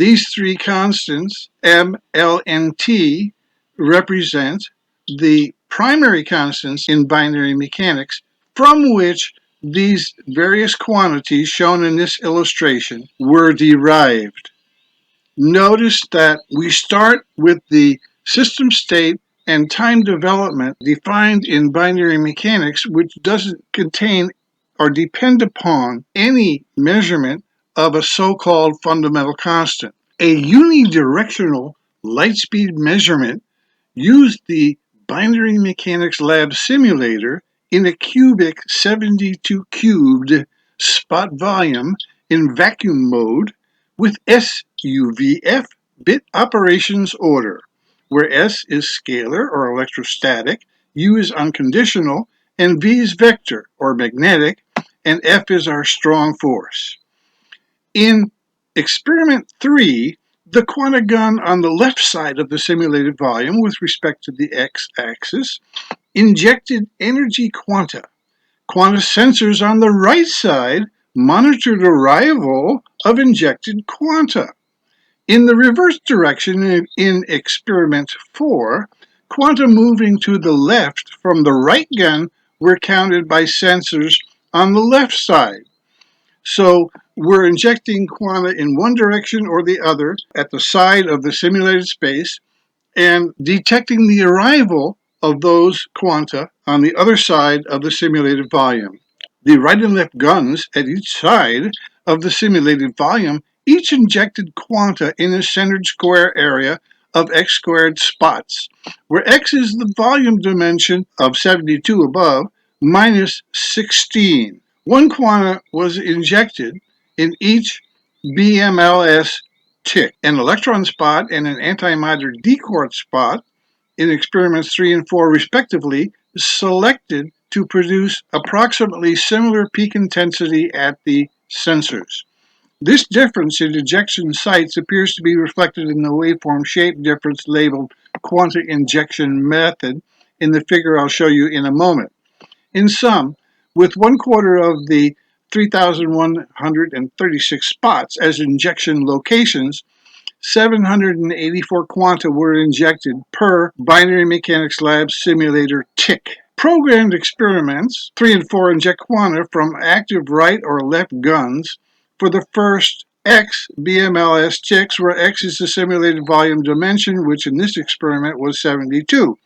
These three constants, m, l, and t, represent the primary constants in binary mechanics from which these various quantities shown in this illustration were derived. Notice that we start with the system state and time development defined in binary mechanics, which doesn't contain or depend upon any measurement of a so-called fundamental constant. A unidirectional light speed measurement used the binary mechanics lab simulator in a cubic 72 cubed spot volume in vacuum mode with SUVF bit operations order, where S is scalar or electrostatic, U is unconditional, and V is vector or magnetic, and F is our strong force. In experiment 3, the quanta gun on the left side of the simulated volume with respect to the x-axis injected energy quanta. Quanta sensors on the right side monitored arrival of injected quanta. In the reverse direction in experiment 4, quanta moving to the left from the right gun were counted by sensors on the left side. So we're injecting quanta in one direction or the other at the side of the simulated space and detecting the arrival of those quanta on the other side of the simulated volume. The right and left guns at each side of the simulated volume each injected quanta in a centered square area of x squared spots, where x is the volume dimension of 72 above minus 16. One quanta was injected in each BMLS tick, an electron spot and an antimatter d-quartz spot in experiments 3 and 4 respectively, selected to produce approximately similar peak intensity at the sensors. This difference in ejection sites appears to be reflected in the waveform shape difference labeled quanta injection method in the figure I'll show you in a moment. In sum, with 1/4 of the 3,136 spots as injection locations, 784 quanta were injected per binary mechanics lab simulator tick. Programmed experiments 3 and 4 inject quanta from active right or left guns for the first X BMLS ticks, where X is the simulated volume dimension, which in this experiment was 72.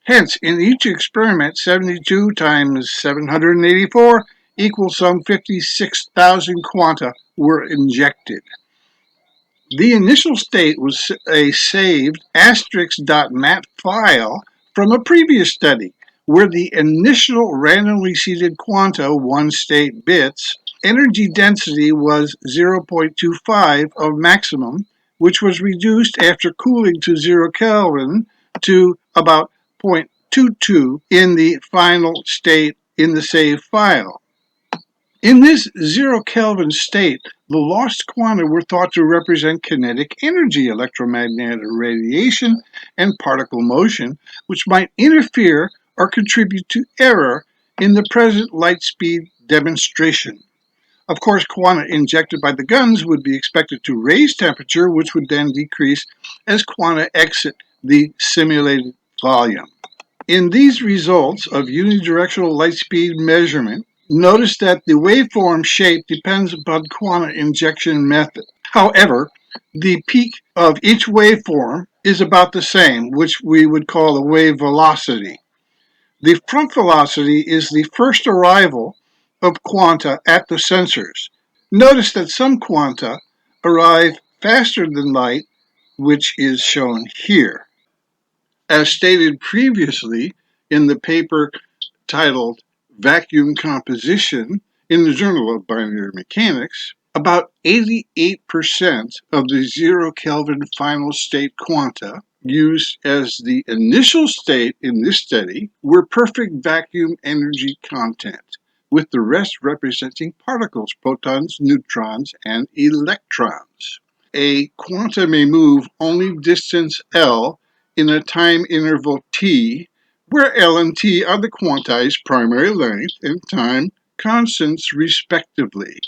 Hence, in each experiment, 72 times 784 equals some 56,000 quanta were injected. The initial state was a saved asterisk.mat file from a previous study, where the initial randomly seeded quanta, one state bits, energy density was 0.25 of maximum, which was reduced after cooling to 0 Kelvin to about 0.22 in the final state in the save file. In this 0 Kelvin state, the lost quanta were thought to represent kinetic energy, electromagnetic radiation, and particle motion, which might interfere or contribute to error in the present light speed demonstration. Of course, quanta injected by the guns would be expected to raise temperature, which would then decrease as quanta exit the simulated volume. In these results of unidirectional light speed measurement, notice that the waveform shape depends upon quanta injection method. However, the peak of each waveform is about the same, which we would call the wave velocity. The front velocity is the first arrival of quanta at the sensors. Notice that some quanta arrive faster than light, which is shown here. As stated previously in the paper titled Vacuum Composition in the Journal of Binary Mechanics, about 88% of the 0 Kelvin final state quanta used as the initial state in this study were perfect vacuum energy content, with the rest representing particles, protons, neutrons, and electrons. A quanta may move only distance L in a time interval t, where L and T are the quantized primary length and time constants respectively.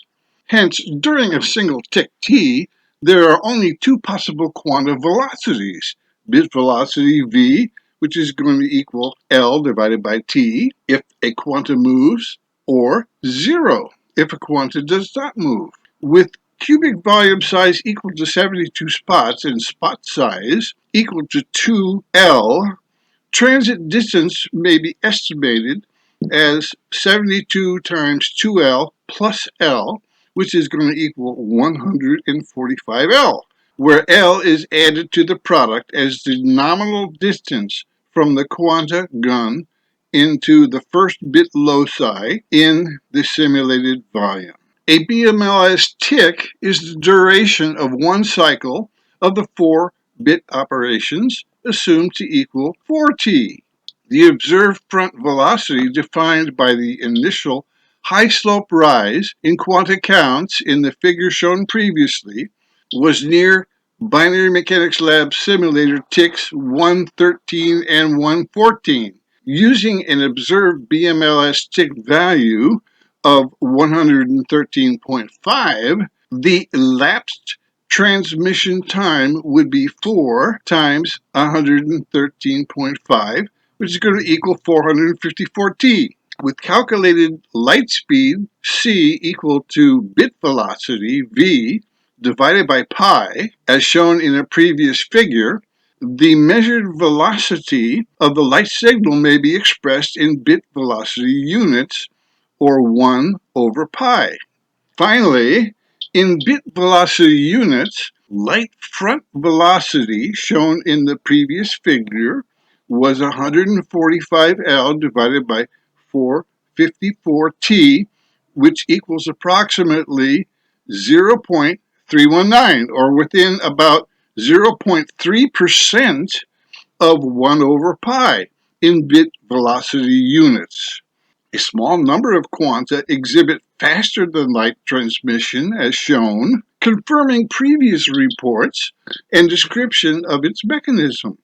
Hence, during a single tick t, There are only two possible quanta velocities: bit velocity v, which is going to equal L divided by t if a quanta moves, or 0 if a quanta does not move. With cubic volume size equal to 72 spots and spot size equal to 2L, transit distance may be estimated as 72 times 2L plus L, which is going to equal 145L, where L is added to the product as the nominal distance from the quanta gun into the first bit loci in the simulated volume. A BMLS tick is the duration of one cycle of the 4-bit operations assumed to equal 4t. The observed front velocity defined by the initial high slope rise in quanta counts in the figure shown previously was near Binary Mechanics Lab simulator ticks 113 and 114. Using an observed BMLS tick value of 113.5, the elapsed transmission time would be 4 times 113.5, which is going to equal 454t. With calculated light speed, c equal to bit velocity, v, divided by pi, as shown in a previous figure, the measured velocity of the light signal may be expressed in bit velocity units, or 1 over pi. Finally, in bit velocity units, light front velocity, shown in the previous figure, was 145L divided by 454T, which equals approximately 0.319, or within about 0.3% of 1 over pi in bit velocity units. A small number of quanta exhibit faster than light transmission, as shown, confirming previous reports and description of its mechanism.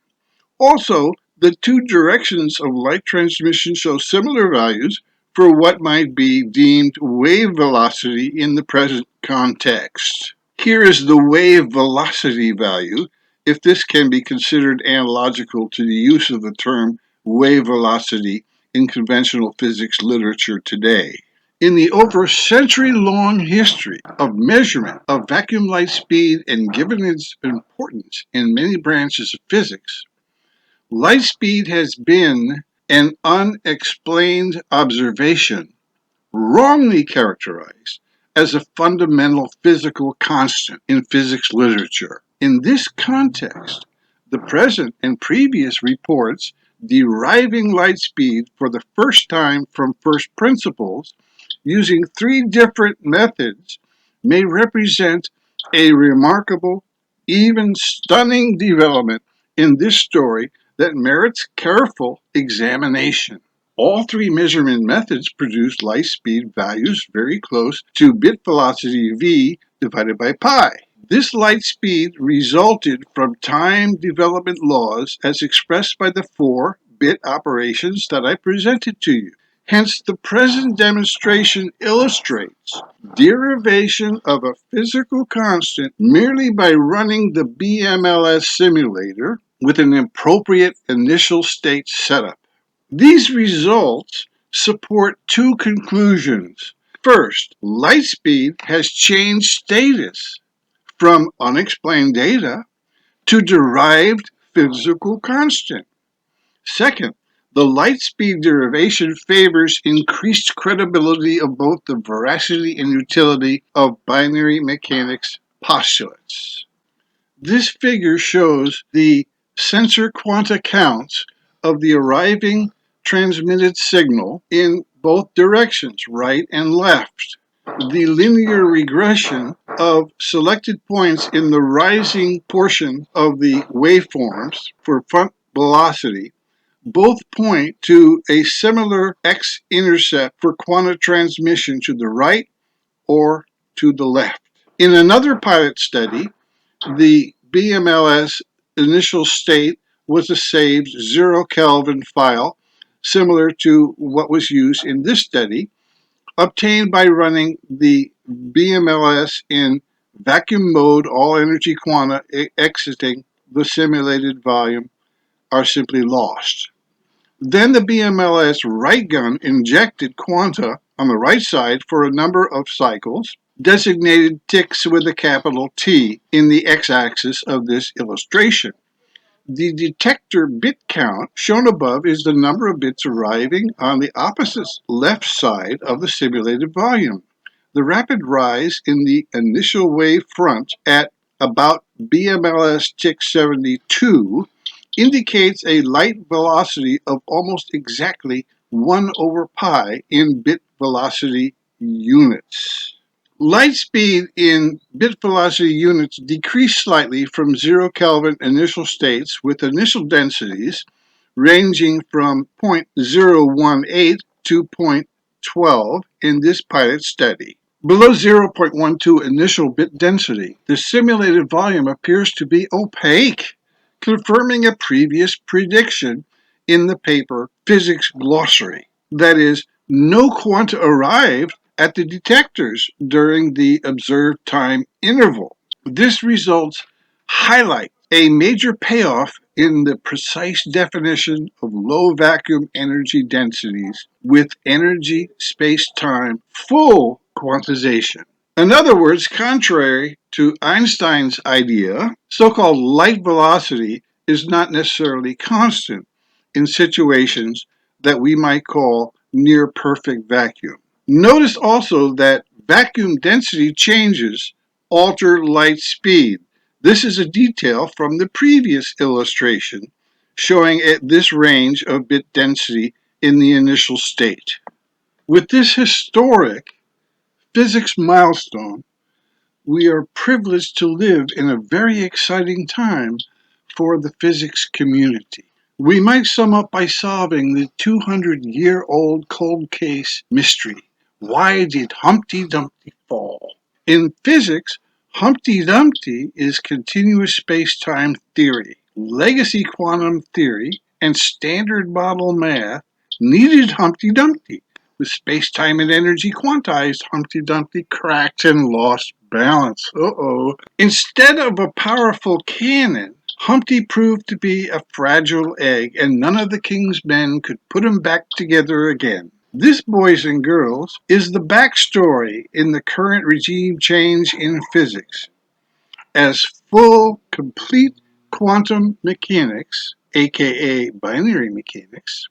Also, the two directions of light transmission show similar values for what might be deemed wave velocity in the present context. Here is the wave velocity value, if this can be considered analogical to the use of the term wave velocity in conventional physics literature today. In the over century-long history of measurement of vacuum light speed, and given its importance in many branches of physics, light speed has been an unexplained observation, wrongly characterized as a fundamental physical constant in physics literature. In this context, the present and previous reports deriving light speed for the first time from first principles using 3 different methods may represent a remarkable, even stunning development in this story that merits careful examination. All 3 measurement methods produce light speed values very close to bit velocity v divided by pi. This light speed resulted from time development laws as expressed by the 4-bit operations that I presented to you. Hence, the present demonstration illustrates derivation of a physical constant merely by running the BMLS simulator with an appropriate initial state setup. These results support 2 conclusions. First, light speed has changed status from unexplained data to derived physical constant. Second, the light speed derivation favors increased credibility of both the veracity and utility of binary mechanics postulates. This figure shows the sensor quanta counts of the arriving transmitted signal in both directions, right and left. The linear regression of selected points in the rising portion of the waveforms for front velocity both point to a similar x-intercept for quanta transmission to the right or to the left. In another pilot study, the BMLS initial state was a saved 0 Kelvin file, similar to what was used in this study, obtained by running the BMLS in vacuum mode, all energy quanta exiting the simulated volume are simply lost. Then the BMLS right gun injected quanta on the right side for a number of cycles, designated ticks with a capital T in the x-axis of this illustration. The detector bit count shown above is the number of bits arriving on the opposite left side of the simulated volume. The rapid rise in the initial wave front at about BMLS tick 72 indicates a light velocity of almost exactly 1 over pi in bit velocity units. Light speed in bit velocity units decreased slightly from 0 Kelvin initial states with initial densities ranging from 0.018 to 0.12 in this pilot study. Below 0.12 initial bit density, the simulated volume appears to be opaque, confirming a previous prediction in the paper Physics Glossary. That is, no quanta arrived at the detectors during the observed time interval. This results highlight a major payoff in the precise definition of low vacuum energy densities with energy space-time full quantization. In other words, contrary to Einstein's idea, so-called light velocity is not necessarily constant in situations that we might call near perfect vacuum. Notice also that vacuum density changes alter light speed. This is a detail from the previous illustration showing at this range of bit density in the initial state. With this historic physics milestone, we are privileged to live in a very exciting time for the physics community. We might sum up by solving the 200-year-old cold case mystery. Why did Humpty Dumpty fall? In physics, Humpty Dumpty is continuous space-time theory. Legacy quantum theory and standard model math needed Humpty Dumpty. With space-time and energy quantized, Humpty Dumpty cracked and lost balance. Instead of a powerful cannon, Humpty proved to be a fragile egg, and none of the king's men could put him back together again. This, boys and girls, is the backstory in the current regime change in physics, as full, complete quantum mechanics, aka binary mechanics,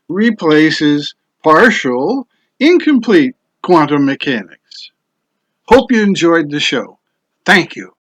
replaces partial, incomplete quantum mechanics. Hope you enjoyed the show. Thank you.